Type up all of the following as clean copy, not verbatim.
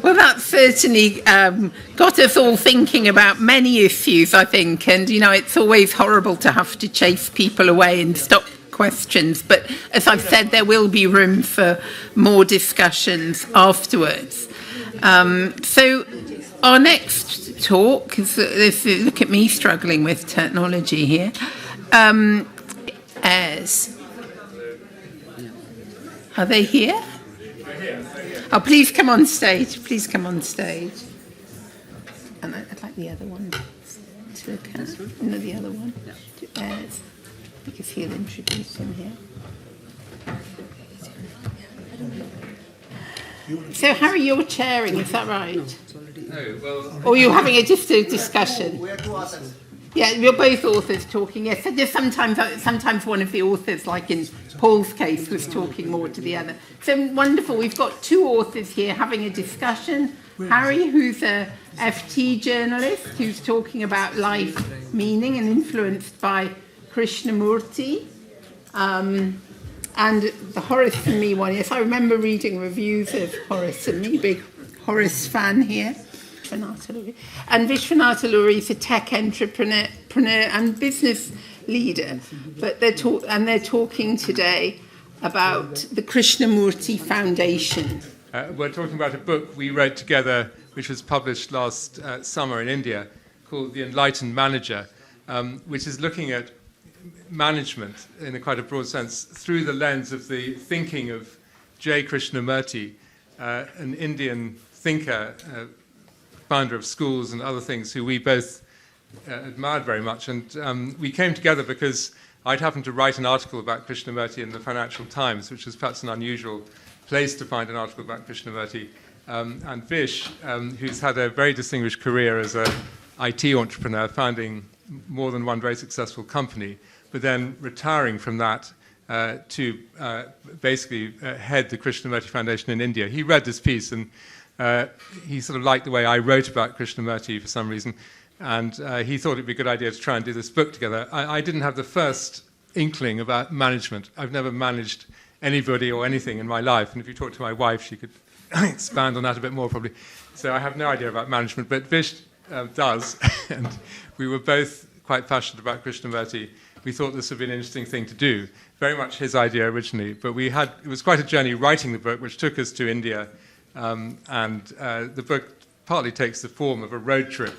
Well, that's certainly got us all thinking about many issues, I think. And, you know, it's always horrible to have to chase people away and stop questions. But as I've said, there will be room for more discussions afterwards. So our next talk is, look at me struggling with technology here. Eyres. Are they here? Oh, please come on stage. Please come on stage. And I'd like the other one to look at. No, the other one. Eyres. Because he'll introduce him here. So, Harry, you're chairing, is that right? No, well... Or you're having just a discussion? We are two authors. Yeah, you're both authors talking, yes. So just sometimes one of the authors, like in Paul's case, was talking more to the other. So wonderful. We've got two authors here having a discussion. Harry, who's a FT journalist, who's talking about life meaning and influenced by Krishnamurti. And the Horace and Me one. Yes, I remember reading reviews of Horace and Me, big Horace fan here. And Vishwanath Alluri is a tech entrepreneur and business leader. But they're talking today about the Krishnamurti Foundation. We're talking about a book we wrote together, which was published last summer in India, called The Enlightened Manager, which is looking at management in a quite a broad sense through the lens of the thinking of J. Krishnamurti, an Indian thinker, founder of schools and other things, who we both admired very much. And we came together because I'd happened to write an article about Krishnamurti in the Financial Times, which was perhaps an unusual place to find an article about Krishnamurti. And Vish, who's had a very distinguished career as an IT entrepreneur, founding more than one very successful company, but then retiring from that to basically head the Krishnamurti Foundation in India. He read this piece and he sort of liked the way I wrote about Krishnamurti for some reason, and he thought it'd be a good idea to try and do this book together. I didn't have the first inkling about management. I've never managed anybody or anything in my life, and if you talk to my wife, she could expand on that a bit more probably. So I have no idea about management, but Vish does, and we were both quite passionate about Krishnamurti. We thought this would be an interesting thing to do. Very much his idea originally, but it was quite a journey writing the book, which took us to India. The book partly takes the form of a road trip,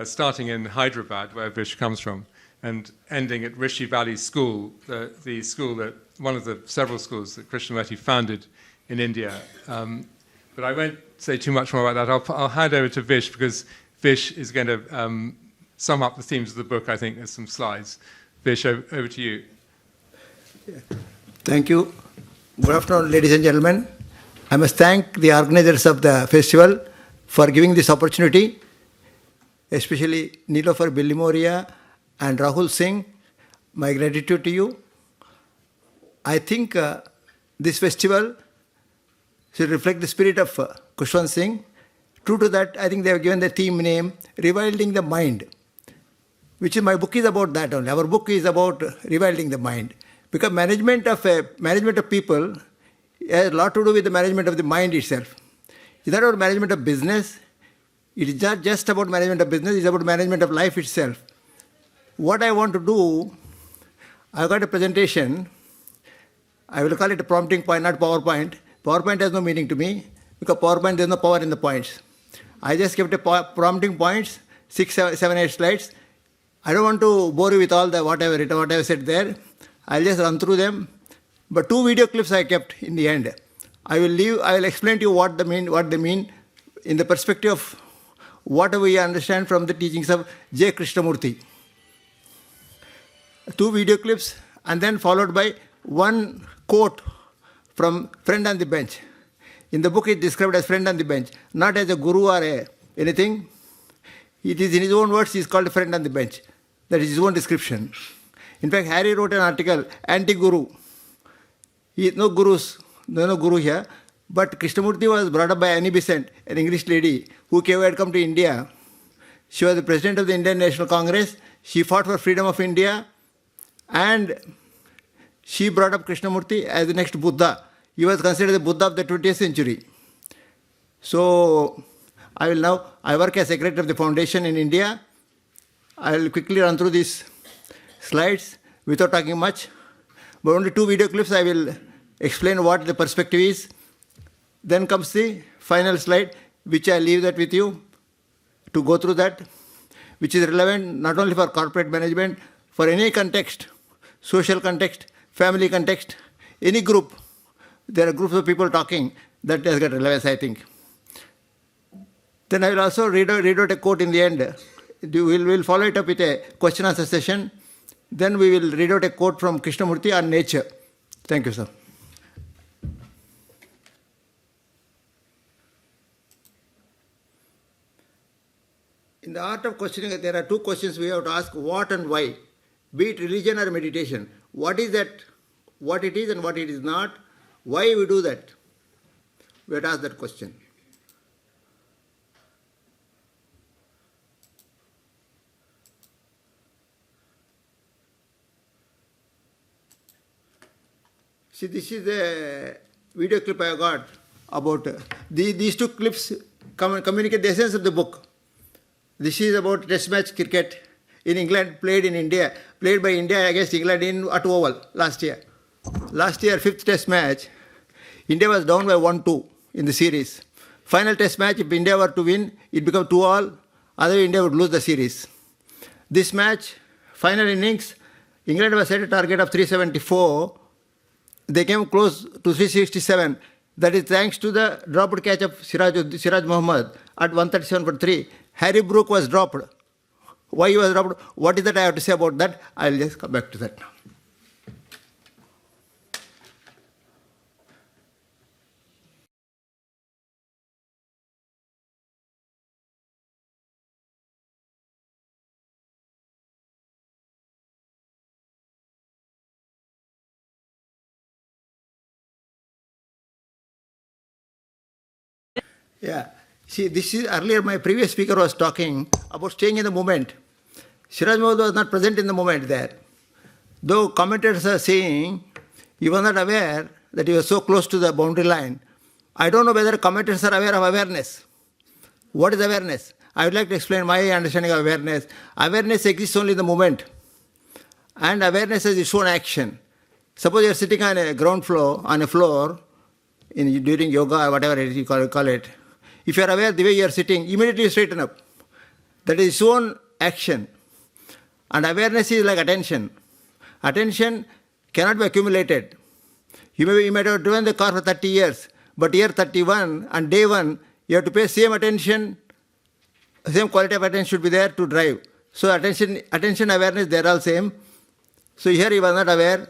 starting in Hyderabad, where Vish comes from, and ending at Rishi Valley School, the school that one of the several schools that Krishnamurti founded in India. But I won't say too much more about that. I'll hand over to Vish, because Vish is going to sum up the themes of the book. I think there's some slides. Vish, over to you. Thank you. Good afternoon, ladies and gentlemen. I must thank the organizers of the festival for giving this opportunity, especially Nilofer Billimoria and Rahul Singh. My gratitude to you. I think this festival should reflect the spirit of Khushwant Singh. True to that, I think they have given the theme name, Rewilding the Mind, which is my book is about that only. Our book is about rewilding the mind. Because management of people has a lot to do with the management of the mind itself. It's not about management of business. It is not just about management of business. It's about management of life itself. What I want to do, I've got a presentation. I will call it a prompting point, not PowerPoint. PowerPoint has no meaning to me because PowerPoint, there's no power in the points. I just kept a prompting points, 6, 7, 8 slides. I don't want to bore you with all the what I've said there. I'll just run through them. But 2 video clips I kept in the end. I will explain to you what they mean in the perspective of what we understand from the teachings of J. Krishnamurti. 2 video clips and then followed by 1 quote from Friend on the Bench. In the book it's described as Friend on the Bench, not as a guru or anything. It is in his own words, he is called a friend on the bench. That is his own description. In fact, Harry wrote an article, anti-guru. No no guru here. But Krishnamurti was brought up by Annie Besant, an English lady who had come to India. She was the president of the Indian National Congress. She fought for freedom of India. And she brought up Krishnamurti as the next Buddha. He was considered the Buddha of the 20th century. So I work as secretary of the foundation in India. I will quickly run through these slides without talking much. But only 2 video clips I will explain what the perspective is. Then comes the final slide, which I leave that with you to go through that, which is relevant not only for corporate management, for any context, social context, family context, any group. There are groups of people talking, that has got relevance, I think. Then I will also read out a quote in the end. We'll follow it up with a question answer session. Then we will read out a quote from Krishnamurti on nature. Thank you, sir. In the art of questioning, there are 2 questions we have to ask: what and why, be it religion or meditation. What is that? What it is and what it is not. Why we do that? We have to ask that question. See, this is the video clip I got about these 2 clips communicate the essence of the book. This is about Test match cricket in England, played by India against England at Oval last year. Last year, 5th Test match, India was down by 1-2 in the series. Final Test match, if India were to win, it became 2-all. Otherwise, India would lose the series. This match, final innings, England was set a target of 374. They came close to 367. That is thanks to the dropped catch of Siraj Mohammad at 137 for 3. Harry Brook was dropped. Why he was dropped? What is that I have to say about that? I will just come back to that now. Yeah. See, this is earlier my previous speaker was talking about staying in the moment. Siraj Mohammad was not present in the moment there. Though commentators are saying he was not aware that he was so close to the boundary line. I don't know whether commentators are aware of awareness. What is awareness? I would like to explain my understanding of awareness. Awareness exists only in the moment. And awareness has its own action. Suppose you are sitting on a ground floor, during yoga or whatever you call it. If you are aware the way you are sitting, immediately you straighten up. That is its own action. And awareness is like attention. Attention cannot be accumulated. You might have driven the car for 30 years, but year 31 and day 1, you have to pay same attention, same quality of attention should be there to drive. So attention, awareness, they are all same. So here he was not aware.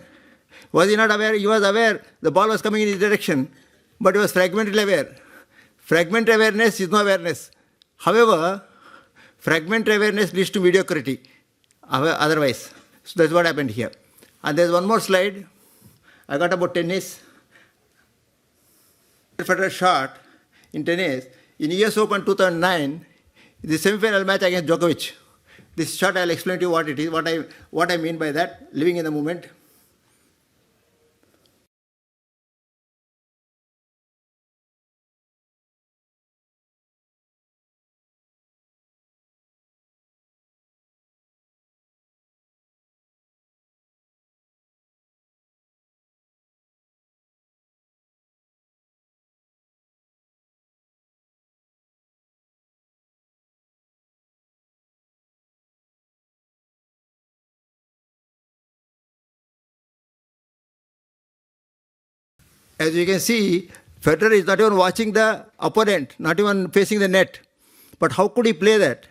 Was he not aware? He was aware the ball was coming in his direction, but he was fragmentally aware. Fragmentary awareness is no awareness. However, fragmentary awareness leads to mediocrity otherwise. So that's what happened here. And there's one more slide. I got about tennis. Federer shot in tennis. In US Open 2009, the semi-final match against Djokovic. This shot I'll explain to you what it is, what I mean by that, living in the moment. As you can see, Federer is not even watching the opponent, not even facing the net. But how could he play that?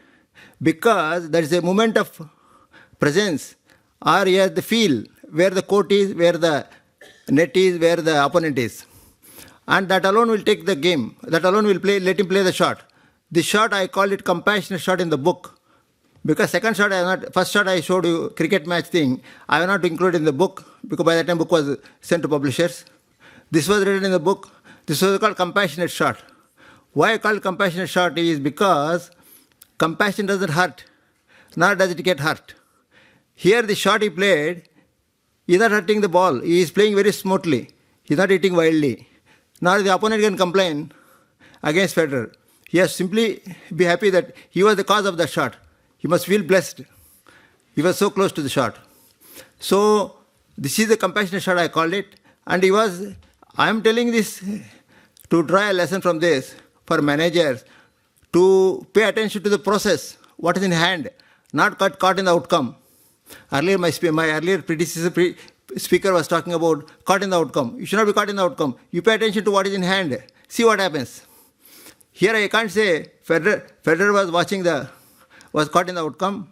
Because there is a moment of presence, or he has the feel where the court is, where the net is, where the opponent is. And that alone will take the game. That alone will let him play the shot. This shot, I call it compassionate shot in the book. Because first shot I showed you, cricket match thing, I have not included in the book, because by that time book was sent to publishers. This was written in the book. This was called compassionate shot. Why I call it compassionate shot is because compassion doesn't hurt, nor does it get hurt. Here the shot he played, he is not hurting the ball. He is playing very smoothly. He is not hitting wildly. Nor the opponent can complain. against Federer. He has simply be happy that he was the cause of the shot. He must feel blessed. He was so close to the shot. So this is the compassionate shot, I called it. And I am telling this to draw a lesson from this for managers, to pay attention to the process, what is in hand, not got caught in the outcome. Earlier, my earlier predecessor speaker was talking about caught in the outcome. You should not be caught in the outcome. You pay attention to what is in hand. See what happens. Here I can't say Federer was caught in the outcome.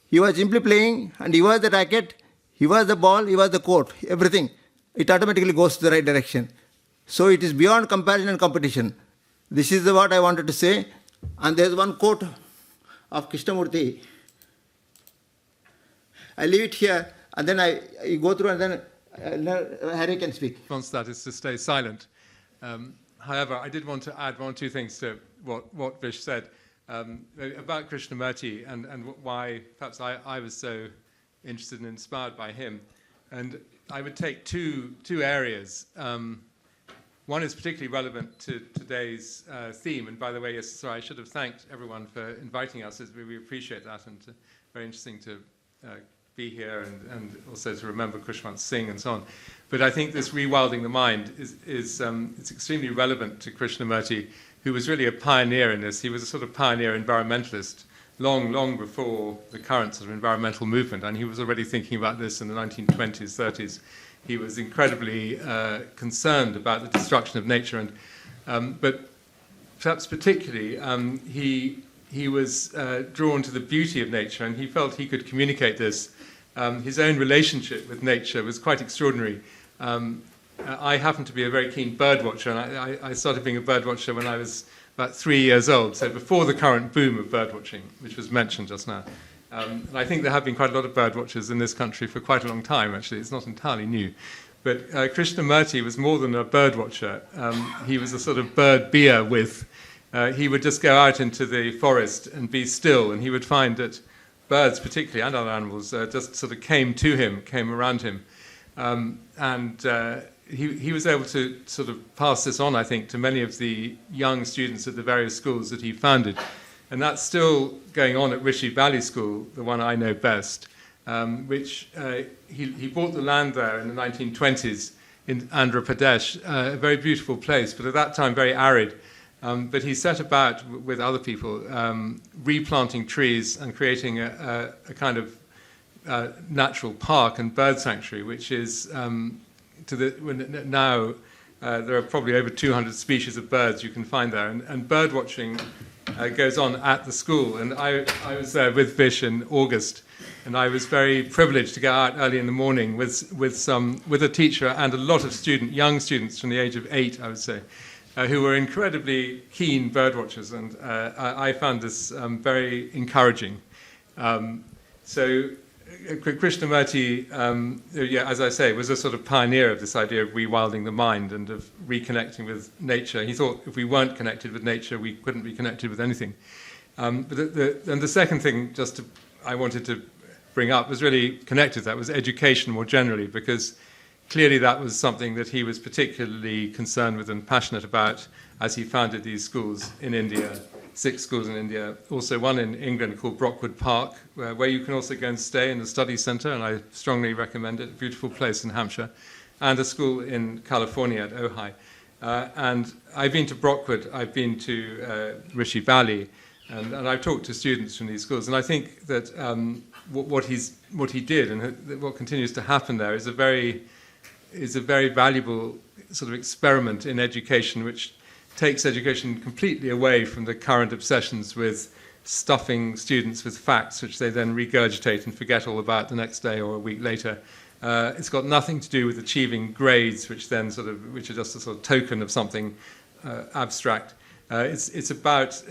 He was simply playing, and he was the racket, he was the ball, he was the court, everything. It automatically goes to the right direction. So it is beyond comparison and competition. This is what I wanted to say. And there is one quote of Krishnamurti. I leave it here, and then I go through, and then Harry can speak. Response to that is to stay silent. However, I did want to add one or two things to what Vish said about Krishnamurti and why perhaps I was so interested and inspired by him. And I would take two areas. One is particularly relevant to today's theme. And by the way, I should have thanked everyone for inviting us. We appreciate that, and very interesting to be here and also to remember Khushwant Singh and so on. But I think this rewilding the mind is extremely relevant to Krishnamurti, who was really a pioneer in this. He was a sort of pioneer environmentalist long before the current sort of environmental movement, and he was already thinking about this in the 1920s, 30s. He was incredibly concerned about the destruction of nature, but perhaps particularly he was drawn to the beauty of nature, and he felt he could communicate this. His own relationship with nature was quite extraordinary. I happen to be a very keen bird watcher, and I started being a bird watcher when I was about 3 years old, so before the current boom of bird watching, which was mentioned just now. And I think there have been quite a lot of bird watchers in this country for quite a long time, actually. It's not entirely new. But Krishnamurti was more than a bird watcher. He was a sort of bird beer with. He would just go out into the forest and be still, and he would find that birds particularly, and other animals, just sort of came around him. He was able to sort of pass this on, I think, to many of the young students at the various schools that he founded. And that's still going on at Rishi Valley School, the one I know best, which he bought the land there in the 1920s in Andhra Pradesh, a very beautiful place, but at that time very arid. But he set about, with other people, replanting trees and creating a kind of natural park and bird sanctuary, which is now there are probably over 200 species of birds you can find there, and bird watching goes on at the school. And I was there with Vish in August, and I was very privileged to go out early in the morning with a teacher and a lot of young students from the age of 8, I would say, who were incredibly keen bird watchers, and I found this very encouraging. So Krishnamurti, as I say, was a sort of pioneer of this idea of rewilding the mind and of reconnecting with nature. He thought if we weren't connected with nature, we couldn't be connected with anything. And the second thing I wanted to bring up was really connected to that, was education more generally, because clearly that was something that he was particularly concerned with and passionate about as he founded these schools in India. 6 schools in India, also one in England called Brockwood Park, where you can also go and stay in the study centre, and I strongly recommend it, a beautiful place in Hampshire, and a school in California at Ojai. And I've been to Brockwood, I've been to Rishi Valley, and I've talked to students from these schools, and I think that what he did and what continues to happen there is a very valuable sort of experiment in education, which takes education completely away from the current obsessions with stuffing students with facts, which they then regurgitate and forget all about the next day or a week later. It's got nothing to do with achieving grades, which are just a sort of token of something abstract. It's about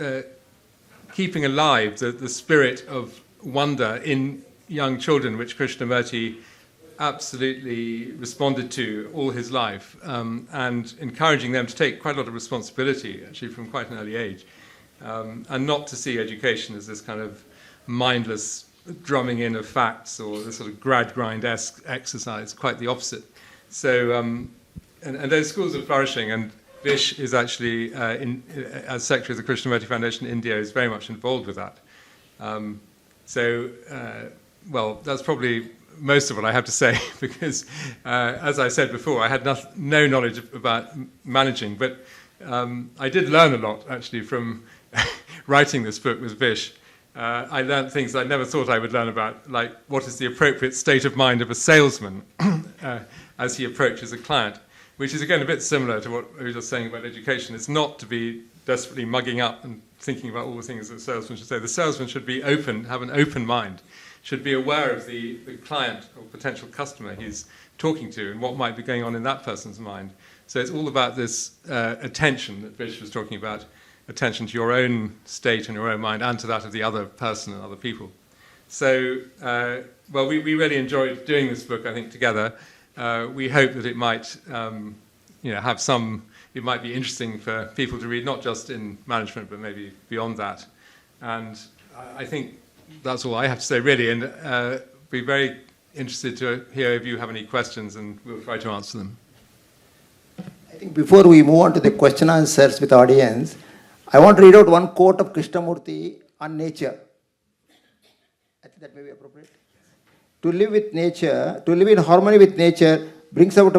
keeping alive the spirit of wonder in young children, which Krishnamurti absolutely responded to all his life, and encouraging them to take quite a lot of responsibility, actually, from quite an early age, and not to see education as this kind of mindless drumming in of facts or this sort of grad-grind-esque exercise, quite the opposite. So, and those schools are flourishing, and Vish is actually, as Secretary of the Krishnamurti Foundation in India, is very much involved with that. Well, that's probably most of what I have to say, because, as I said before, I had no knowledge about managing, but I did learn a lot, actually, from writing this book with Vish. I learned things I never thought I would learn about, like what is the appropriate state of mind of a salesman as he approaches a client, which is, again, a bit similar to what we were just saying about education. It's not to be desperately mugging up and thinking about all the things that a salesman should say. The salesman should be open, have an open mind, should be aware of the client or potential customer he's talking to and what might be going on in that person's mind. So it's all about this attention that Vish was talking about, attention to your own state and your own mind and to that of the other person and other people. So, well, we really enjoyed doing this book, I think, together. We hope that it might, have some, it might be interesting for people to read, not just in management, but maybe beyond that. And I think that's all I have to say, really, and be very interested to hear if you have any questions, and we'll try to answer them. I think before we move on to the question answers with the audience, I want to read out one quote of Krishnamurti on nature. I think that may be appropriate. To live with nature, to live in harmony with nature brings about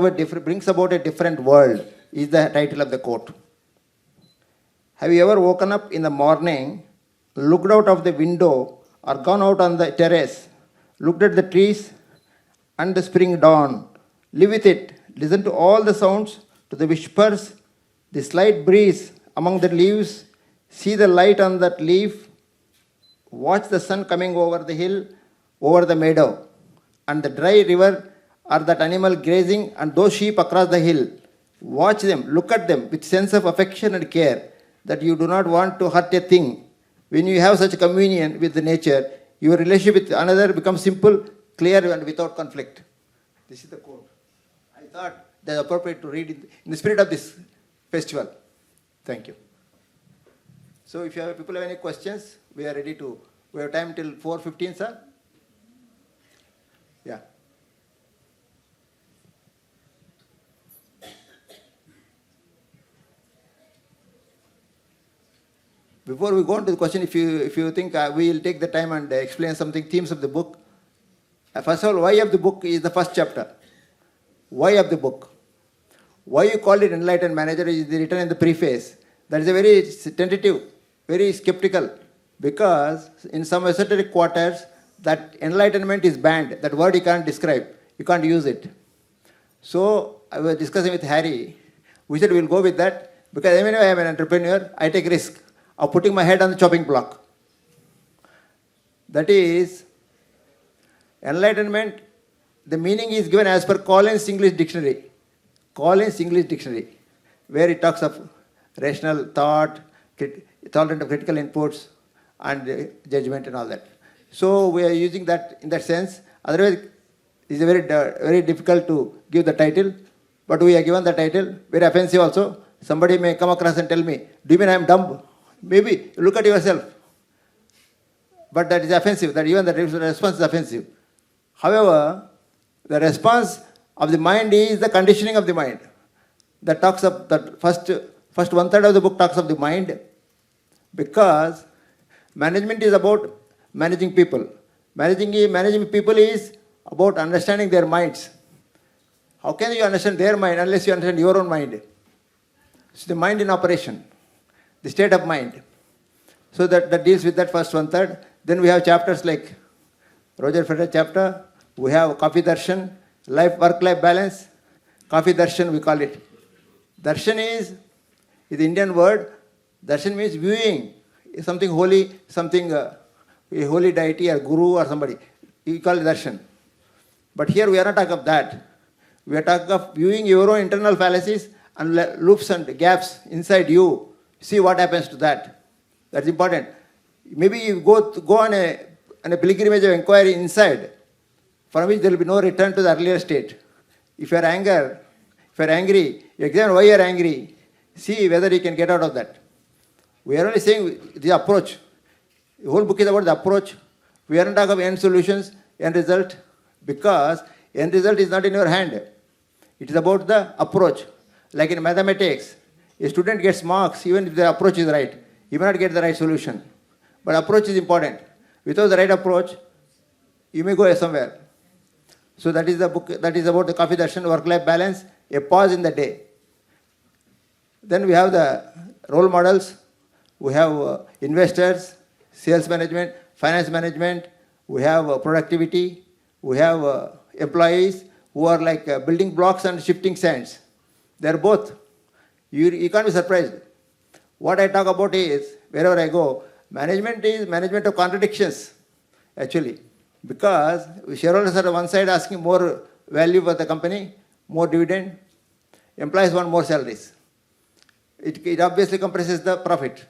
a different world, is the title of the quote. Have you ever woken up in the morning, looked out of the window, or gone out on the terrace, looked at the trees and the spring dawn, live with it, listen to all the sounds, to the whispers, the slight breeze among the leaves, see the light on that leaf, watch the sun coming over the hill, over the meadow, and the dry river, or that animal grazing, and those sheep across the hill. Watch them, look at them with sense of affection and care, that you do not want to hurt a thing. When you have such a communion with the nature, your relationship with another becomes simple, clear, and without conflict. This is the quote. I thought that's appropriate to read in the spirit of this festival. Thank you. So if people have any questions, we are ready to. We have time till 4:15, sir? Yeah. Before we go on to the question, if you think we will take the time and explain something, themes of the book. First of all, why of the book is the first chapter. Why of the book? Why you call it Enlightened Manager is written in the preface. That is a very tentative, very skeptical, because in some esoteric quarters, that enlightenment is banned. That word you can't describe. You can't use it. So I was discussing with Harry. We said we'll go with that, because anyway I am an entrepreneur. I take risk of putting my head on the chopping block. That is, enlightenment, the meaning is given as per Collins English Dictionary. Collins English Dictionary, where it talks of rational thought, tolerant of critical inputs, and judgment and all that. So we are using that in that sense. Otherwise, it is very difficult to give the title, but we are given the title, very offensive also. Somebody may come across and tell me, do you mean I am dumb? Maybe, look at yourself. But that is offensive, that even the response is offensive. However, the response of the mind is the conditioning of the mind. That talks of the first one-third of the book talks of the mind, because management is about managing people. Managing people is about understanding their minds. How can you understand their mind unless you understand your own mind? It's the mind in operation, the state of mind. So that deals with that first one-third. Then we have chapters like Roger Federer chapter. We have Kafi Darshan, work-life balance. Kafi Darshan we call it. Darshan is the Indian word. Darshan means viewing. It's something holy, something a holy deity or guru or somebody. We call it darshan. But here we are not talking of that. We are talking of viewing your own internal fallacies and loops and gaps inside you. See what happens to that. That's important. Maybe you go on a pilgrimage of inquiry inside, from which there will be no return to the earlier state. If you are angry, you examine why you are angry. See whether you can get out of that. We are only saying the approach. The whole book is about the approach. We are not talking about end solutions, end result, because end result is not in your hand. It is about the approach. Like in mathematics, A student gets marks even if the approach is right. He may not get the right solution. But approach is important. Without the right approach, you may go somewhere. So that is the book, that is about the Kafi Darshan, work-life balance, a pause in the day. Then we have the role models, we have investors, sales management, finance management, we have productivity, we have employees who are like building blocks and shifting sands. They are both. You can't be surprised. What I talk about is, wherever I go, management is management of contradictions, actually. Because shareholders are on one side asking more value for the company, more dividend. Employees want more salaries. It obviously compresses the profit.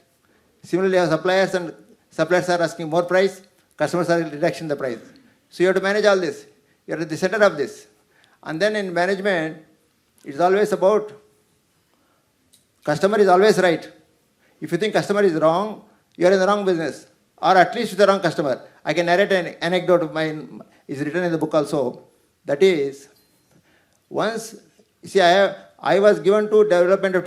Similarly, our suppliers are asking more price, customers are reducing the price. So you have to manage all this. You are at the center of this. And then in management, it's always about customer is always right. If you think customer is wrong, you are in the wrong business, or at least with the wrong customer. I can narrate an anecdote of mine, is written in the book also. That is, once, see, I was given to development of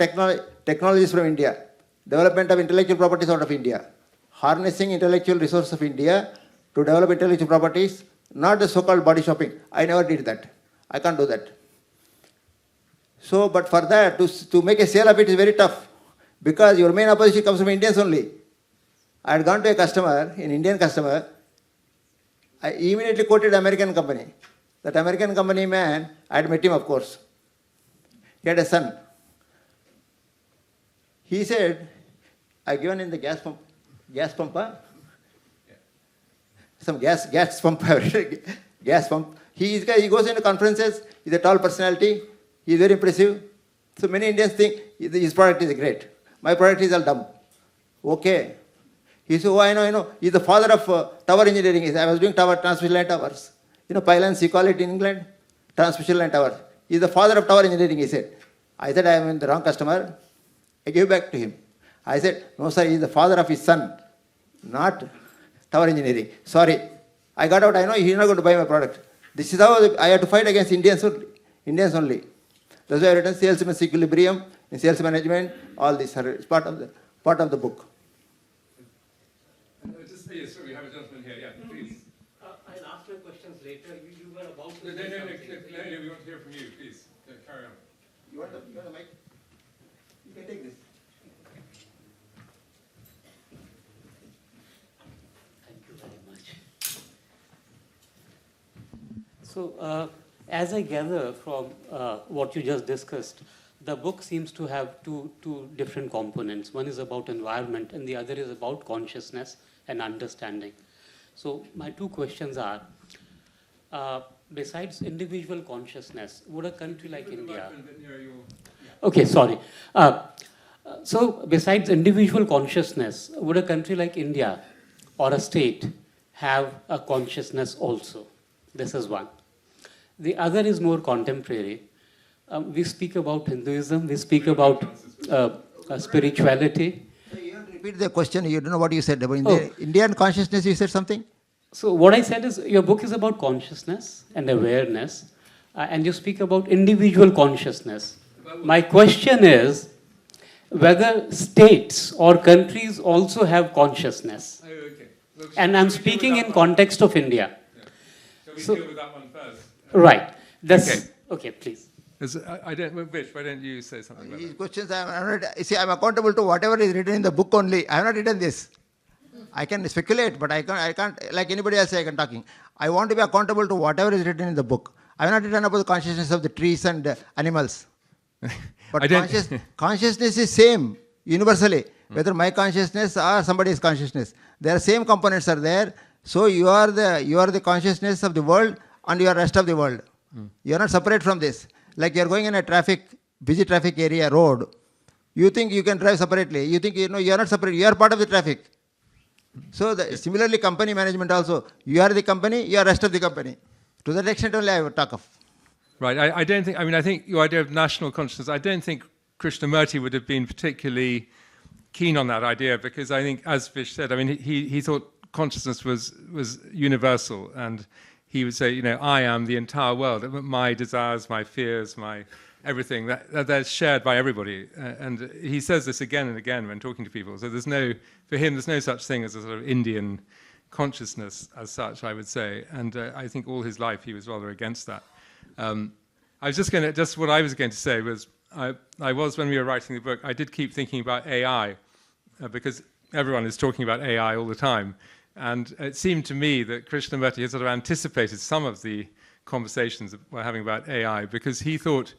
technologies from India, development of intellectual properties out of India, harnessing intellectual resource of India to develop intellectual properties, not the so-called body shopping. I never did that. I can't do that. So, but for that, to make a sale of it is very tough, because your main opposition comes from Indians only. I had gone to a customer, an Indian customer. I immediately quoted American company. That American company man, I had met him, of course. He had a son. He said, I given in the gas pump, huh? Some gas pump, gas pump. He goes into conferences, he's a tall personality, he's very impressive. So many Indians think his product is great. My product is all dumb. Okay. He said, oh, I know. He's the father of tower engineering. I was doing transmission line towers. Pylons, you call it in England, transmission line towers. He's the father of tower engineering, he said. I said, I am in the wrong customer. I gave back to him. I said, no, sir, he's the father of his son, not tower engineering. Sorry. I got out, I know he's not going to buy my product. This is how I had to fight against Indians only. That's why I written Salesman's Equilibrium in sales management, all this. It's part of the book. Sorry, we have a gentleman here. Yeah, please. I'll ask my questions later. You were about to... No, we want to hear from you. Please, carry on. You want the mic? You can take this. Thank you very much. So, as I gather from what you just discussed, the book seems to have two different components. One is about environment, and the other is about consciousness and understanding. So my two questions are, besides individual consciousness, would a country like India... Okay, sorry. So besides individual consciousness, would a country like India or a state have a consciousness also? This is one. The other is more contemporary. We speak about Hinduism, we speak about spirituality. Repeat the question. You don't know what you said about Indian consciousness. You said something. So what I said is, your book is about consciousness and awareness, and you speak about individual consciousness. My question is whether states or countries also have consciousness. Oh, okay. Well, and I'm speaking in context of India. Yeah. Shall we deal with that one first? Right. Okay, please. Vish, why don't you say something about These that? questions, I'm accountable to whatever is written in the book only. I have not written this. I can speculate, but I can't, like anybody else, I can talking. I want to be accountable to whatever is written in the book. I have not written about the consciousness of the trees and animals. But consciousness is same, universally. Whether my consciousness or somebody's consciousness. There are same components are there. So you are the consciousness of the world and you are rest of the world. You are not separate from this. Like you are going in a busy traffic area, road. You think you can drive separately. You think, you are not separate. You are part of the traffic. So similarly, company management also. You are the company, you are rest of the company. To that extent only I would talk of. Right. I think your idea of national consciousness, I don't think Krishnamurti would have been particularly keen on that idea, because I think, as Vish said, he thought consciousness was universal, and he would say, I am the entire world. My desires, my fears, my everything, that they're shared by everybody. And he says this again and again when talking to people. So for him, there's no such thing as a sort of Indian consciousness as such, I would say. And I think all his life he was rather against that. I was just what I was going to say was, when we were writing the book, I did keep thinking about AI, because everyone is talking about AI all the time. And it seemed to me that Krishnamurti had sort of anticipated some of the conversations that we're having about AI, because he thought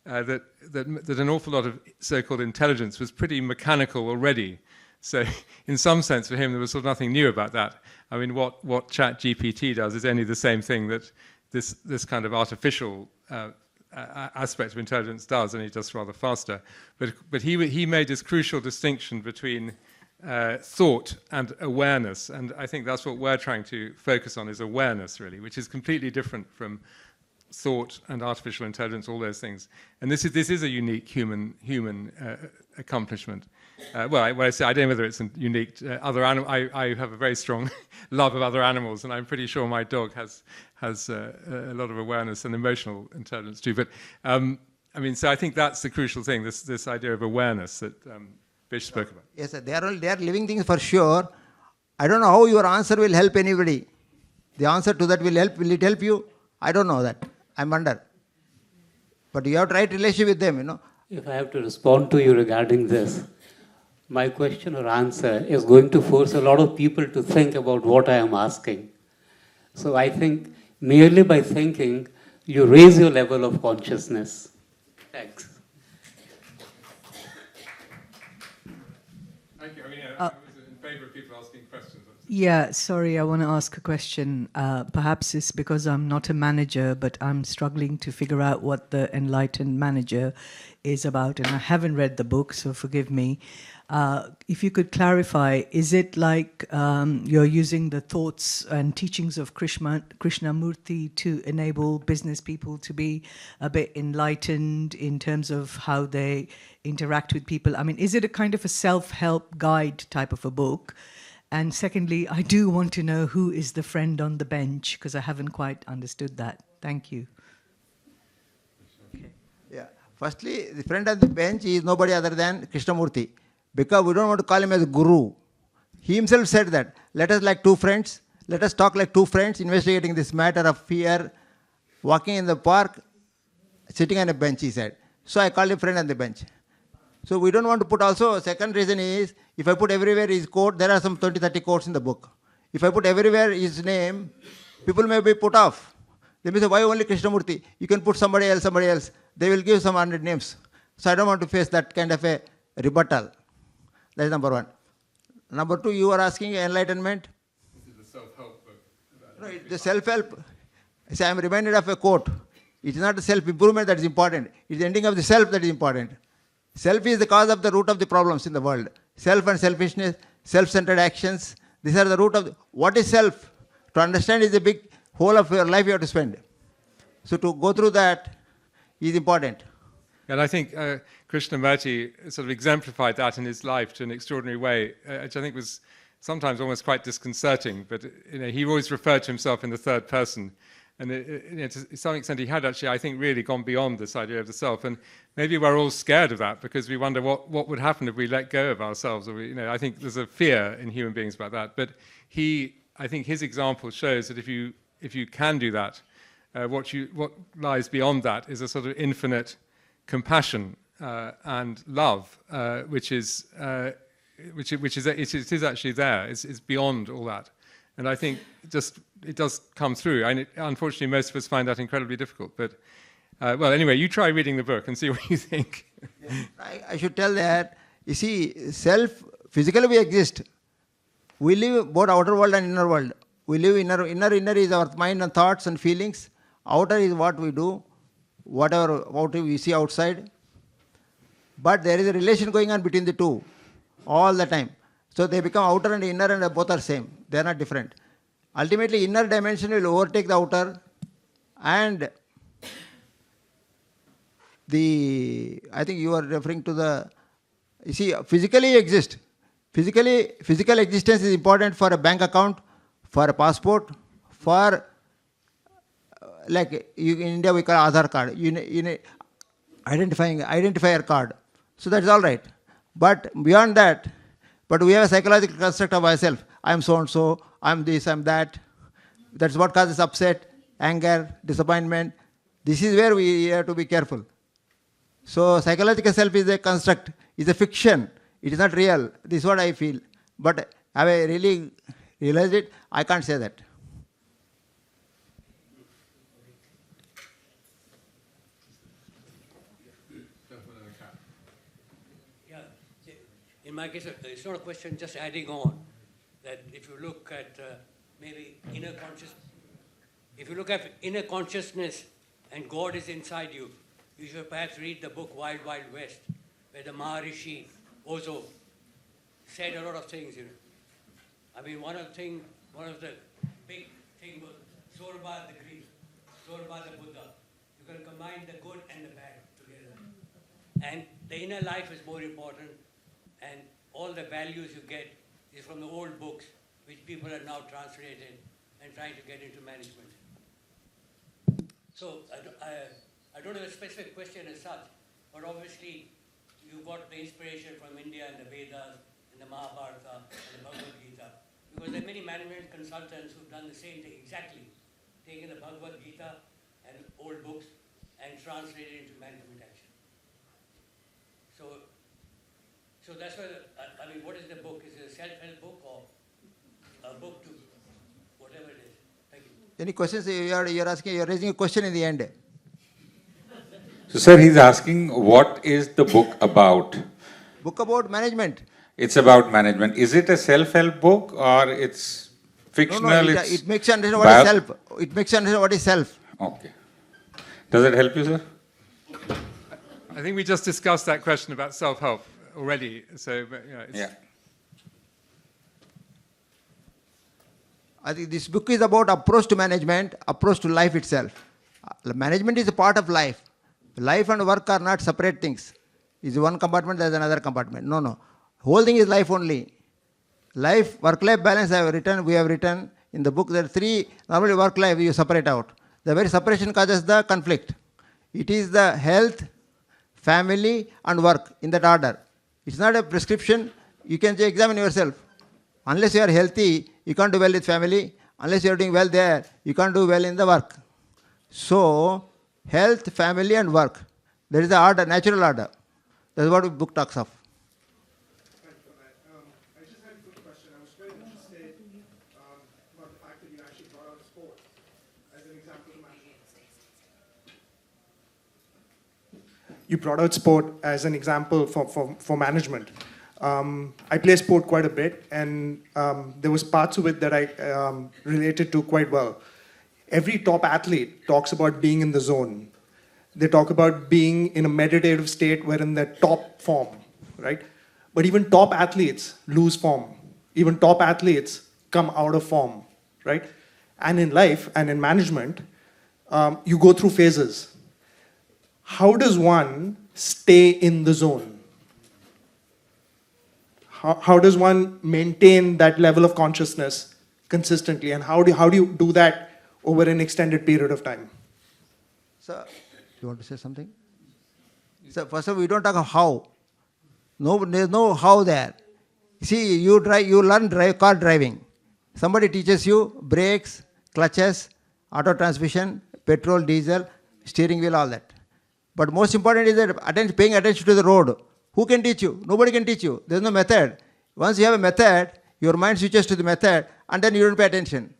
that an awful lot of so-called intelligence was pretty mechanical already. So in some sense, for him, there was sort of nothing new about that. I mean, what ChatGPT does is only the same thing that this kind of artificial aspect of intelligence does, only just rather faster. But he made this crucial distinction between thought and awareness, and I think that's what we're trying to focus on, is awareness, really, which is completely different from thought and artificial intelligence, all those things. And this is a unique human accomplishment. When I say, I don't know whether it's unique to other animals. I have a very strong love of other animals, and I'm pretty sure my dog has a lot of awareness and emotional intelligence too. But I mean, so I think that's the crucial thing, this idea of awareness that Bish spoke about. Yes, sir. They are living things for sure. I don't know how your answer will help anybody. The answer to that will help. Will it help you? I don't know that. I'm under. But you have the right relationship with them, you know. If I have to respond to you regarding this, my question or answer is going to force a lot of people to think about what I am asking. So I think merely by thinking, you raise your level of consciousness. Thanks. Thank you. I mean, I was in favor of people asking questions. Yeah, sorry, I want to ask a question. Perhaps it's because I'm not a manager, but I'm struggling to figure out what the Enlightened Manager is about, and I haven't read the book, so forgive me. If you could clarify, is it like you're using the thoughts and teachings of Krishnamurti to enable business people to be a bit enlightened in terms of how they interact with people? I mean, is it a kind of a self-help guide type of a book? And secondly, I do want to know who is the friend on the bench, because I haven't quite understood that. Thank you. Okay. Yeah. Firstly, the friend on the bench is nobody other than Krishnamurti, because we don't want to call him as a guru. He himself said that, let us like two friends, let us talk like two friends investigating this matter of fear, walking in the park, sitting on a bench, he said. So I called him friend on the bench. So we don't want to put also, second reason is, if I put everywhere his quote, there are some 20-30 quotes in the book. If I put everywhere his name, people may be put off. They may say, why only Krishnamurti? You can put somebody else. They will give some 100 names. So I don't want to face that kind of a rebuttal. That is number one. Number two, you are asking enlightenment. This is a self-help book. No, it's the self-help. See, I am reminded of a quote. It is not the self-improvement that is important. It is the ending of the self that is important. Self is the cause of the root of the problems in the world. Self and selfishness, self-centered actions, these are the root of what is self? To understand is the big whole of your life you have to spend. So to go through that is important. And I think Krishnamurti sort of exemplified that in his life to an extraordinary way, which I think was sometimes almost quite disconcerting. But he always referred to himself in the third person. And to some extent, he had actually, I think, really gone beyond this idea of the self. And maybe we're all scared of that because we wonder what would happen if we let go of ourselves. Or I think there's a fear in human beings about that. But I think his example shows that if you can do that, what lies beyond that is a sort of infinite compassion and love, which is actually there. It's beyond all that. And I think it does come through. And unfortunately, most of us find that incredibly difficult. But, well, anyway, you try reading the book and see what you think. I should tell that, you see, self, physically we exist. We live both outer world and inner world. We live inner is our mind and thoughts and feelings. Outer is what we do, what we see outside. But there is a relation going on between the two all the time. So they become outer and inner, and both are same. They are not different. Ultimately, inner dimension will overtake the outer, and I think you are referring to you see, physically you exist. Physical existence is important for a bank account, for a passport, for, like in India we call Aadhaar card. identifier card. So that's all right. But beyond that, but we have a psychological construct of ourselves. I'm so-and-so, I'm this, I'm that. That's what causes upset, anger, disappointment. This is where we have to be careful. So psychological self is a construct, is a fiction. It is not real. This is what I feel. But have I really realized it? I can't say that. Yeah, in my case, it's not a question, just adding on that if you look at maybe if you look at inner consciousness and God is inside you, you should perhaps read the book Wild Wild West, where the Maharishi Ozo said a lot of things. I mean, one of the big things was Zorba the Greek, Zorba the Buddha. You can combine the good and the bad together. And the inner life is more important, and all the values you get is from the old books, which people are now translated and trying to get into management. So I don't have a specific question as such, but obviously you got the inspiration from India and the Vedas and the Mahabharata and the Bhagavad Gita, because there are many management consultants who've done the same thing exactly, taken the Bhagavad Gita and old books and translated it into management action. So that's why, I mean, what is the book? Is it a self-help book or a book to whatever it is? Thank you. Any questions? You're raising a question in the end. So, sir, he's asking, what is the book about? Book about management. It's about management. Is it a self-help book or it's fictional? No, it makes you understand what is self. It makes you understand what is self. Okay. Does it help you, sir? I think we just discussed that question about self-help already. So, yeah. I think this book is about approach to management, approach to life itself. Management is a part of life. Life and work are not separate things. Is one compartment, there is another compartment. No. Whole thing is life only. Life, work-life balance we have written in the book. There are three, normally work-life you separate out. The very separation causes the conflict. It is the health, family and work in that order. It's not a prescription. You can examine yourself. Unless you are healthy, you can't do well with family. Unless you are doing well there, you can't do well in the work. So, health, family and work. There is the order, natural order. That's what the book talks of. Thanks for that. I just had a quick question. I was very interested about the fact that you actually brought out sport as an example of management. You brought out sport as an example for management. I play sport quite a bit, and there was parts of it that I related to quite well. Every top athlete talks about being in the zone. They talk about being in a meditative state where in their top form, right? But even top athletes lose form. Even top athletes come out of form, right? And in life and in management, you go through phases. How does one stay in the zone? How does one maintain that level of consciousness consistently? And how do you do that over an extended period of time? So, you want to say something? So, first of all, we don't talk of how. No, there's no how there. See, you learn car driving. Somebody teaches you brakes, clutches, auto transmission, petrol, diesel, steering wheel, all that. But most important is that paying attention to the road. Who can teach you? Nobody can teach you. There's no method. Once you have a method, your mind switches to the method and then you don't pay attention.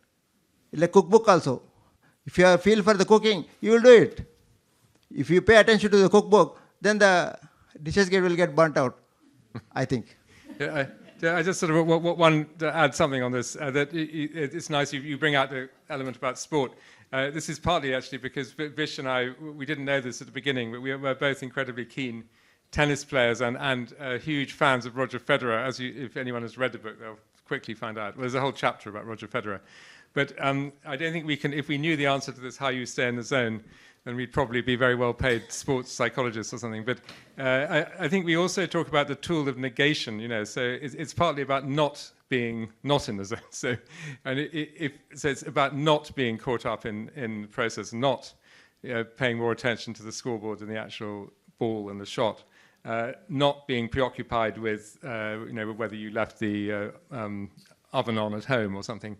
Like cookbook also. If you have feel for the cooking, you will do it. If you pay attention to the cookbook, then the dishes will get burnt out, I think. Yeah, I just sort of want to add something on this. That it's nice you bring out the element about sport. This is partly actually because Vish and I, we didn't know this at the beginning, but we were both incredibly keen tennis players and huge fans of Roger Federer. If anyone has read the book, they'll quickly find out. There's a whole chapter about Roger Federer. But I don't think we can, if we knew the answer to this, how you stay in the zone, then we'd probably be very well paid sports psychologists or something. But I think we also talk about the tool of negation, so it's partly about not being not in the zone. So it's about not being caught up in the process, not paying more attention to the scoreboard than the actual ball and the shot, not being preoccupied with whether you left the oven on at home or something.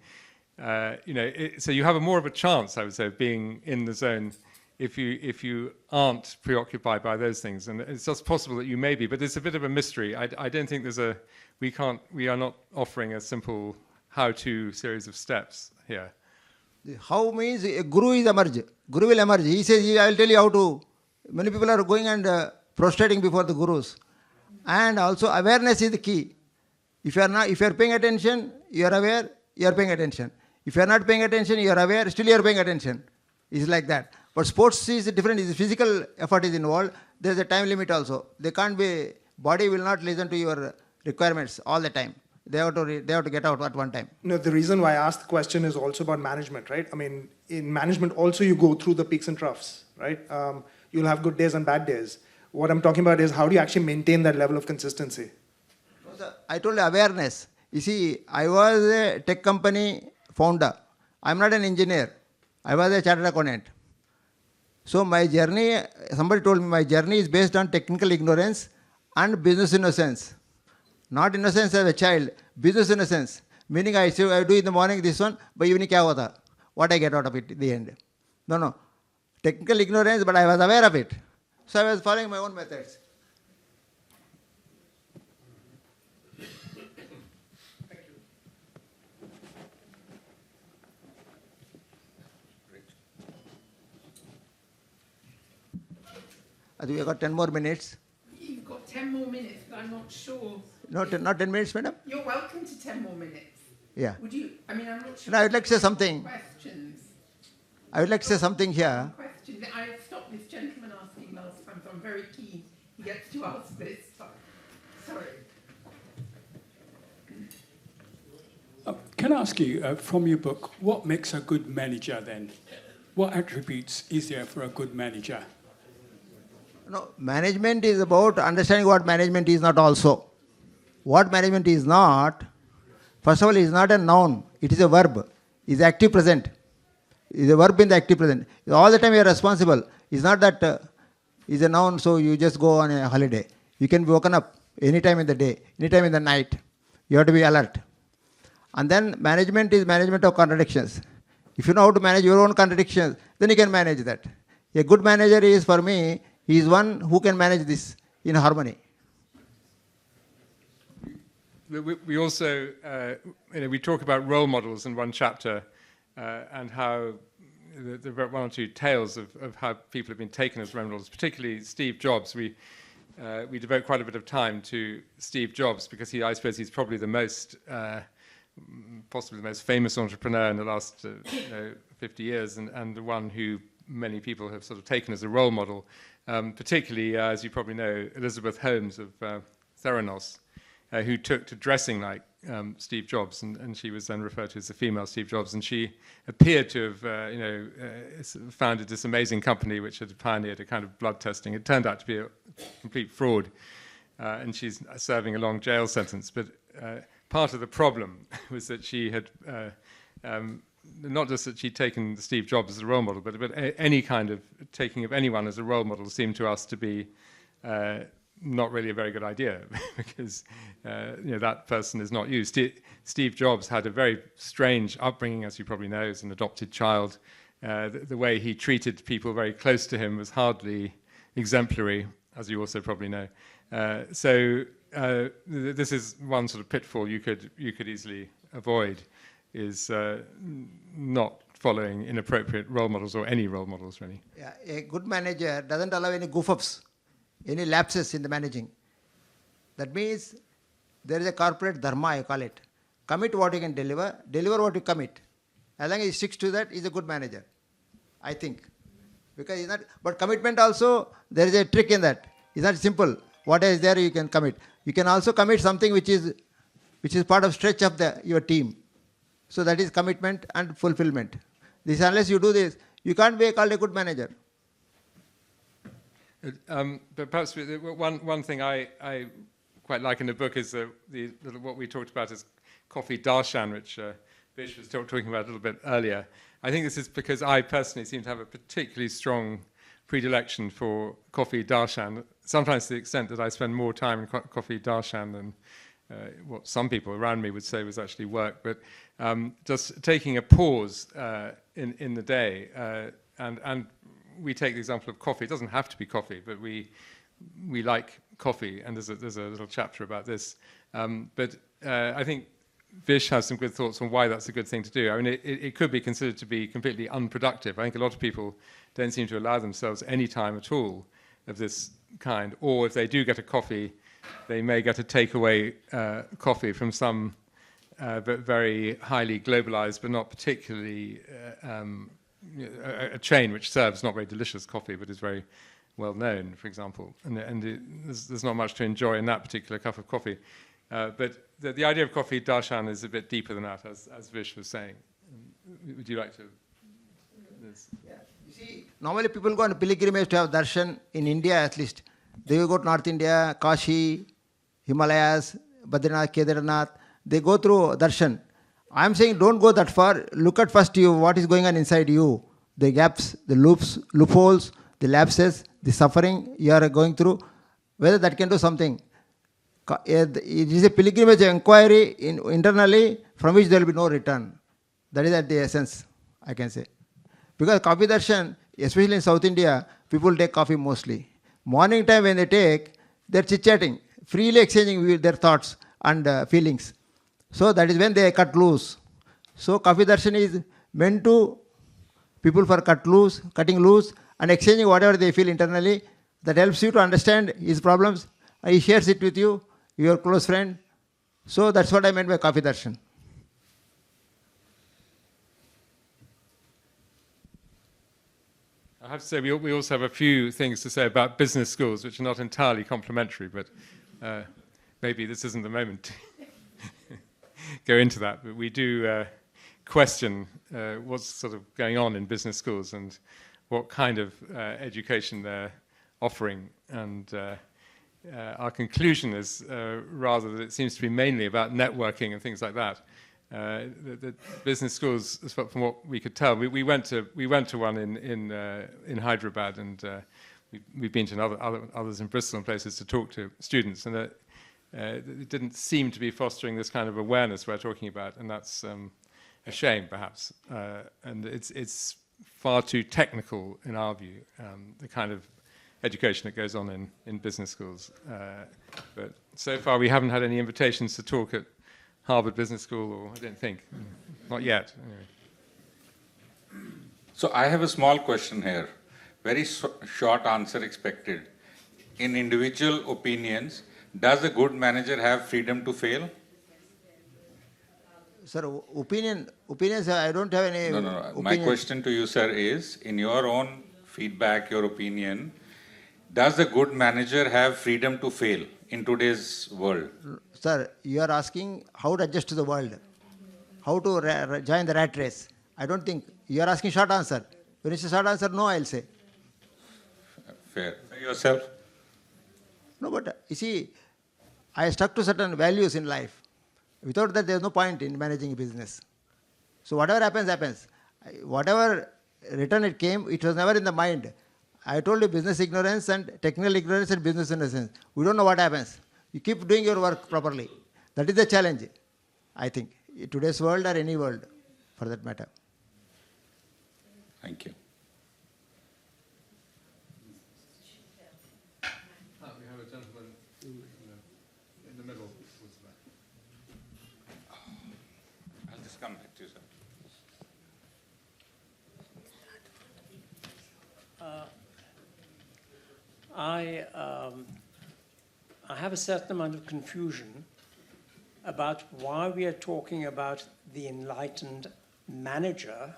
So you have more of a chance, I would say, of being in the zone if you aren't preoccupied by those things. And it's just possible that you may be, but it's a bit of a mystery. I don't think we are not offering a simple how-to series of steps here. How means a guru is emerge. Guru will emerge. He says, I will tell you how to. Many people are going and prostrating before the gurus. And also awareness is the key. If you are paying attention, you are aware, you are paying attention. If you are not paying attention, you are aware, still you are paying attention. It's like that. But sports is different. It's physical effort is involved. There is a time limit also. They can't be, body will not listen to your requirements all the time. They have to get out at one time. No, the reason why I asked the question is also about management, right? I mean, in management also you go through the peaks and troughs, right? You'll have good days and bad days. What I'm talking about is how do you actually maintain that level of consistency? I told you awareness. You see, I was a tech company founder. I'm not an engineer. I was a chartered accountant. So my journey, somebody told me my journey is based on technical ignorance and business innocence. Not innocence as a child, business innocence. Meaning I do in the morning this one, by evening kya hota? What I get out of it in the end. No. Technical ignorance, but I was aware of it. So I was following my own methods. I think we have got 10 more minutes. You've got 10 more minutes, but I'm not sure. Not 10 minutes, madam? You're welcome to 10 more minutes. Yeah. Would you? I mean, I'm not sure. No, I would like to say something. Questions. I would like to say something here. Questions. I stopped this gentleman asking last time, so I'm very keen he gets to ask this time. Sorry. Can I ask you, from your book, what makes a good manager then? What attributes is there for a good manager? No, management is about understanding what management is not also. What management is not, first of all, is not a noun. It is a verb. It's active present. It's a verb in the active present. All the time you are responsible. It's not that it's a noun, so you just go on a holiday. You can be woken up any time in the day, any time in the night. You have to be alert. And then management is management of contradictions. If you know how to manage your own contradictions, then you can manage that. A good manager is, for me, he is one who can manage this in harmony. We also, we talk about role models in one chapter and how there are one or two tales of how people have been taken as role models, particularly Steve Jobs. We devote quite a bit of time to Steve Jobs because I suppose he's probably the most, possibly the most famous entrepreneur in the last 50 years and the one who many people have sort of taken as a role model, particularly, as you probably know, Elizabeth Holmes of Theranos, who took to dressing like Steve Jobs, and she was then referred to as the female Steve Jobs, and she appeared to have founded this amazing company which had pioneered a kind of blood testing. It turned out to be a complete fraud, and she's serving a long jail sentence. But part of the problem was that she had not just that she'd taken Steve Jobs as a role model, but any kind of taking of anyone as a role model seemed to us to be not really a very good idea because that person is not you. Steve Jobs had a very strange upbringing, as you probably know, as an adopted child. The way he treated people very close to him was hardly exemplary, as you also probably know. So this is one sort of pitfall you could easily avoid, is not following inappropriate role models or any role models, really. Yeah, a good manager doesn't allow any goof-ups, any lapses in the managing. That means there is a corporate dharma, I call it. Commit what you can deliver what you commit. As long as he sticks to that, he's a good manager, I think. Because he's not, but commitment also, there is a trick in that. It's not simple. What is there you can commit. You can also commit something which is part of stretch of your team. So that is commitment and fulfillment. This, unless you do this, you can't be called a good manager. But perhaps one thing I quite like in the book is what we talked about as coffee darshan, which Vish was talking about a little bit earlier. I think this is because I personally seem to have a particularly strong predilection for coffee darshan, sometimes to the extent that I spend more time in coffee darshan than what some people around me would say was actually work. But just taking a pause in the day, and we take the example of coffee. It doesn't have to be coffee, but we like coffee, and there's a little chapter about this. But I think Vish has some good thoughts on why that's a good thing to do. I mean, it could be considered to be completely unproductive. I think a lot of people don't seem to allow themselves any time at all of this kind, or if they do get a coffee, they may get a takeaway coffee from some very highly globalized, but not particularly a chain which serves not very delicious coffee, but is very well known, for example. And there's not much to enjoy in that particular cup of coffee. But the idea of coffee darshan is a bit deeper than that, as Vish was saying. Would you like to? Yeah. You see, normally people go on pilgrimage to have darshan in India at least. They will go to North India, Kashi, Himalayas, Badrinath, Kedarnath. They go through darshan. I'm saying don't go that far. Look at first what is going on inside you. The gaps, the loopholes, the lapses, the suffering you are going through. Whether that can do something. It is a pilgrimage inquiry internally from which there will be no return. That is at the essence, I can say. Because coffee darshan, especially in South India, people take coffee mostly. Morning time when they take, they're chit-chatting, freely exchanging their thoughts and feelings. So that is when they cut loose. So coffee darshan is meant to people for cutting loose and exchanging whatever they feel internally. That helps you to understand his problems. He shares it with you, your close friend. So that's what I meant by coffee darshan. I have to say, we also have a few things to say about business schools, which are not entirely complimentary, but maybe this isn't the moment to go into that. But we do question what's sort of going on in business schools and what kind of education they're offering. And our conclusion is rather that it seems to be mainly about networking and things like that. The business schools, from what we could tell, we went to one in Hyderabad, and we've been to others in Bristol and places to talk to students, and it didn't seem to be fostering this kind of awareness we're talking about, and that's a shame, perhaps. And it's far too technical in our view, the kind of education that goes on in business schools. But so far, we haven't had any invitations to talk at Harvard Business School, or I don't think. Not yet, anyway. So I have a small question here. Very short answer expected. In individual opinions, does a good manager have freedom to fail? Sir, opinions, I don't have any. No. My question to you, sir, is, in your own feedback, your opinion, does a good manager have freedom to fail in today's world? Sir, you are asking how to adjust to the world, how to join the rat race. I don't think. You are asking short answer. When it's a short answer, no, I'll say. Fair. Yourself? No, but you see, I stuck to certain values in life. Without that, there's no point in managing a business. So whatever happens, happens. Whatever return it came, it was never in the mind. I told you business ignorance and technical ignorance and business innocence. We don't know what happens. You keep doing your work properly. That is the challenge, I think, in today's world or any world, for that matter. Thank you. We have a gentleman in the middle. I'll just come back to you, sir. I have a certain amount of confusion about why we are talking about the enlightened manager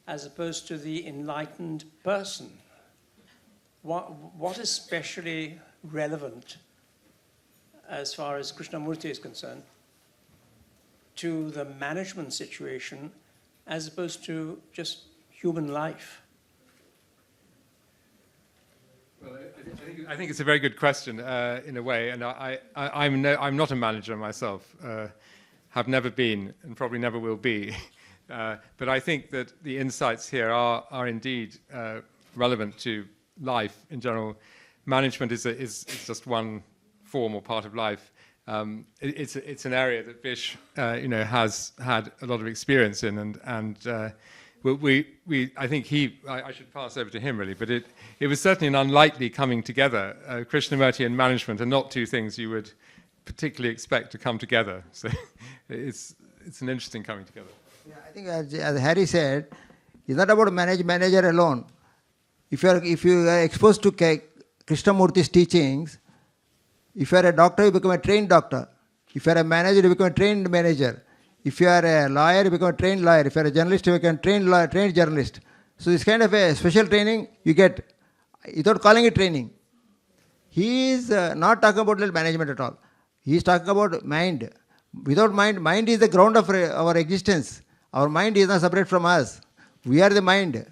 as opposed to the enlightened person. What is specially relevant, as far as Krishnamurti is concerned, to the management situation as opposed to just human life? Well, I think it's a very good question in a way, and I'm not a manager myself, have never been, and probably never will be. But I think that the insights here are indeed relevant to life in general. Management is just one form or part of life. It's an area that Vish, has had a lot of experience in, and I think I should pass over to him really, but it was certainly an unlikely coming together. Krishnamurti and management are not two things you would particularly expect to come together. So it's an interesting coming together. Yeah, I think as Harry said, it's not about manager alone. If you are exposed to Krishnamurti's teachings, if you are a doctor, you become a trained doctor. If you are a manager, you become a trained manager. If you are a lawyer, you become a trained lawyer. If you are a journalist, you become a trained lawyer, trained journalist. So this kind of a special training you get without calling it training. He is not talking about management at all. He is talking about mind. Without mind is the ground of our existence. Our mind is not separate from us. We are the mind.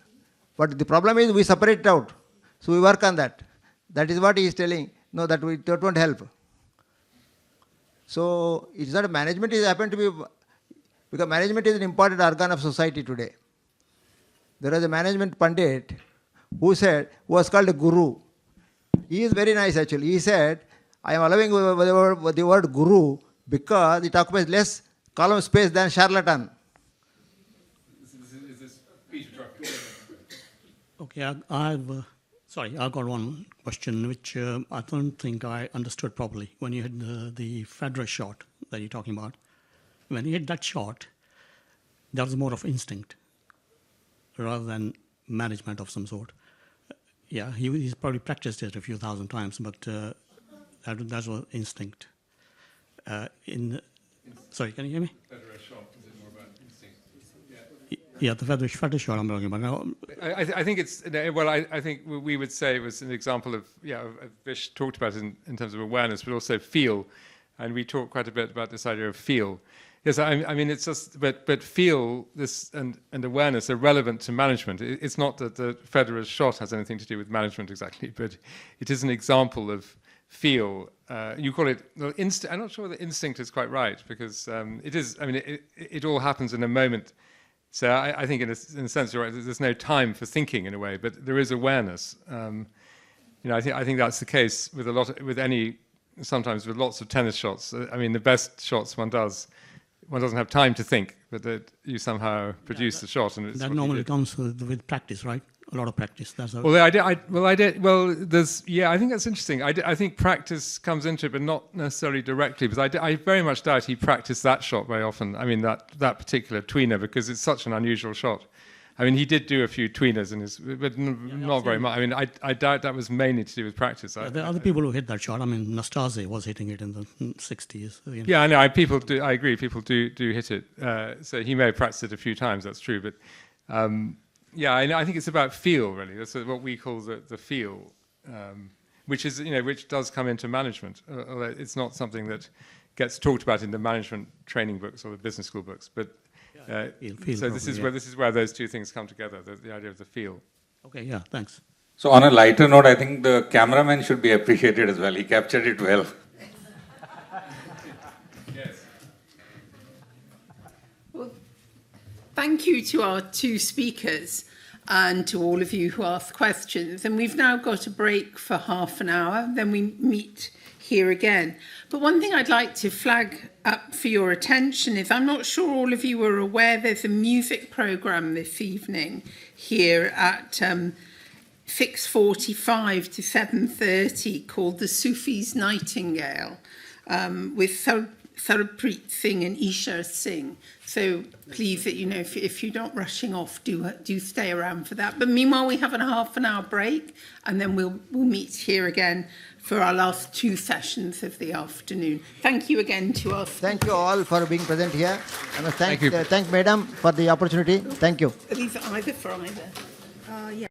But the problem is we separate it out. So we work on that. That is what he is telling. No, that won't help. So it's not management is happened to be, because management is an important organ of society today. There was a management pundit who was called a guru. He is very nice actually. He said, I am allowing the word guru because it occupies less column space than charlatan. Okay, I've got one question which I don't think I understood properly. When you had the Federer shot that you're talking about, when he hit that shot, that was more of instinct rather than management of some sort. Yeah, he's probably practiced it a few thousand times, but that was instinct. Sorry, can you hear me? Federer shot, is it more about instinct? Yeah, the Federer shot I'm talking about now. I think it's, well, I think we would say it was an example of, Vish talked about it in terms of awareness, but also feel. And we talked quite a bit about this idea of feel. Yes, I mean, it's just, but feel this and awareness are relevant to management. It's not that the Federer's shot has anything to do with management exactly, but it is an example of feel. You call it, well, I'm not sure that instinct is quite right, because it is, I mean, it all happens in a moment. So I think in a sense, you're right, there's no time for thinking in a way, but there is awareness. I think that's the case with sometimes with lots of tennis shots. I mean, the best shots one doesn't have time to think, but that you somehow produce the shot. And that normally comes with practice, right? A lot of practice. That's I think that's interesting. I think practice comes into it, but not necessarily directly, because I very much doubt he practiced that shot very often. I mean, that particular tweener, because it's such an unusual shot. I mean, he did do a few tweeners but not very much. I mean, I doubt that was mainly to do with practice. There are other people who hit that shot. I mean, Nastase was hitting it in the 60s. Yeah, I know. People do. I agree. People do hit it. So he may have practiced it a few times. That's true. But I think it's about feel, really. That's what we call the feel, which does come into management. Although it's not something that gets talked about in the management training books or the business school books, but. So this is where those two things come together, the idea of the feel. Okay, yeah, thanks. So on a lighter note, I think the cameraman should be appreciated as well. He captured it well. Yes. Well, thank you to our two speakers and to all of you who asked questions. And we've now got a break for half an hour, then we meet here again. But one thing I'd like to flag up for your attention is, I'm not sure all of you are aware, there's a music programme this evening here at 6:45 to 7:30 called The Sufi's Nightingale with Sarabpreet Singh and Eyres Singh. So please, if you're not rushing off, do stay around for that. But meanwhile, we have a half an hour break, and then we'll meet here again for our last two sessions of the afternoon. Thank you again to us. Thank you all for being present here. I must thank Madam for the opportunity. Thank you. Are these either for either? Yeah.